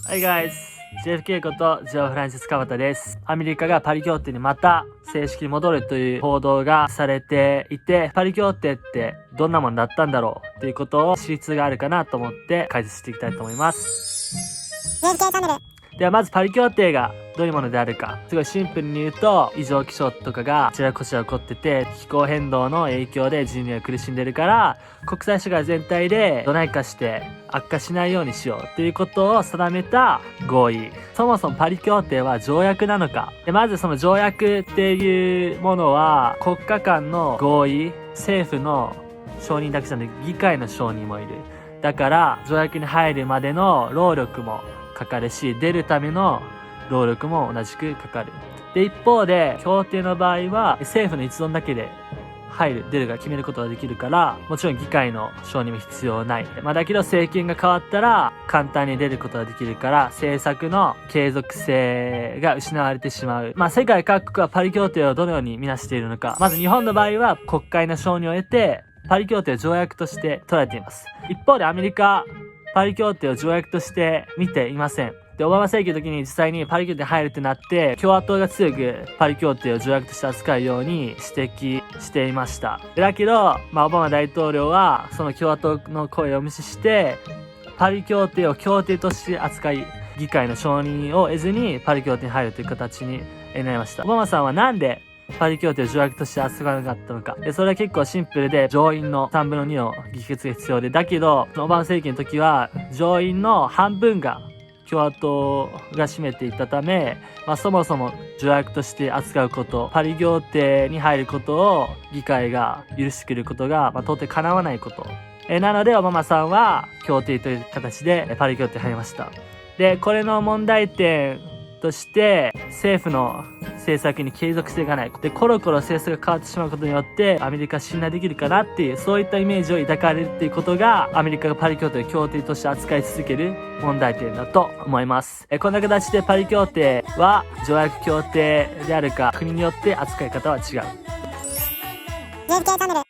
Hi guys! JFK ことジョー・フランシス・カバタです。アメリカがパリ協定にまた正式に戻るという報道がされていて、パリ協定ってどんなものだったんだろうっていうことを知りつがあるかなと思って解説していきたいと思います。JFK チャンネル。ではまずパリ協定がどういうものであるか。すごいシンプルに言うと、異常気象とかがあちらこちら起こってて、気候変動の影響で人類が苦しんでるから、国際社会全体でどないかして悪化しないようにしようっていうことを定めた合意。そもそもパリ協定は条約なのか。でまずその条約っていうものは、国家間の合意、政府の承認だけじゃなくて議会の承認もいる。だから条約に入るまでの労力もかかるし、出るための労力も同じくかかる。で、一方で、協定の場合は、政府の一存だけで入る、出るが決めることができるから、もちろん議会の承認も必要ない。だけど政権が変わったら、簡単に出ることができるから、政策の継続性が失われてしまう。世界各国はパリ協定をどのように見なしているのか。まず日本の場合は、国会の承認を得て、パリ協定を条約として捉えています。一方でアメリカ、パリ協定を条約として見ていません。で、オバマ政権の時に実際にパリ協定に入るってなって、共和党が強くパリ協定を条約として扱うように指摘していました。だけど、オバマ大統領はその共和党の声を無視して、パリ協定を協定として扱い、議会の承認を得ずにパリ協定に入るという形になりました。オバマさんはなんでパリ協定を条約として扱わなかったのか。で、それは結構シンプルで、上院の3分の2の議決が必要で、だけど、オバマ政権の時は、上院の半分が共和党が占めていたため、そもそも条約として扱うこと、パリ協定に入ることを議会が許してくれることが、到底叶わないこと。なので、オバマさんは協定という形でパリ協定に入りました。で、これの問題点として、政府の政策に継続性がない。で、コロコロ政策が変わってしまうことによって、アメリカ信頼できるかなっていう、そういったイメージを抱かれるっていうことが、アメリカがパリ協定を協定として扱い続ける問題点だと思います。こんな形でパリ協定は条約協定であるか、国によって扱い方は違う。JFK チャンネル。